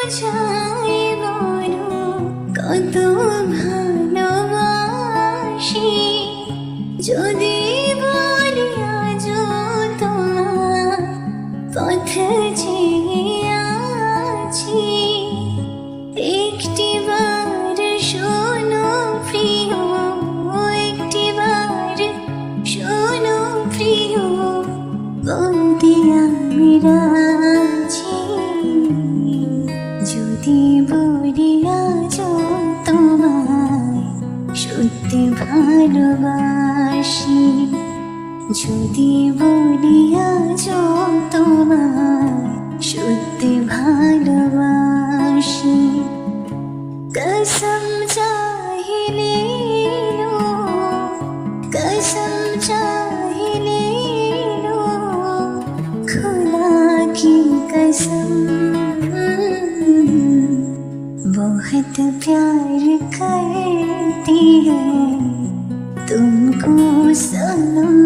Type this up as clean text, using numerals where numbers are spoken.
বোঝাই বলো কত ভালোবাসি, যদি বলি আজও তোমার পথে চেয়ে আছি। একটিবার শোনো প্রিয়, একটিবার শোনো প্রিয়, বলতে আমি রাজি। যদি বলি আজও তোমায় সত্যি ভালোবাসি, যদি বলি আজও তোমায় সত্যি ভালোবাসি। कसम चाहे ले लो, कसम चाहे ले लो, खुदा की कसम। बहुत प्यार करती है तुमको सनम।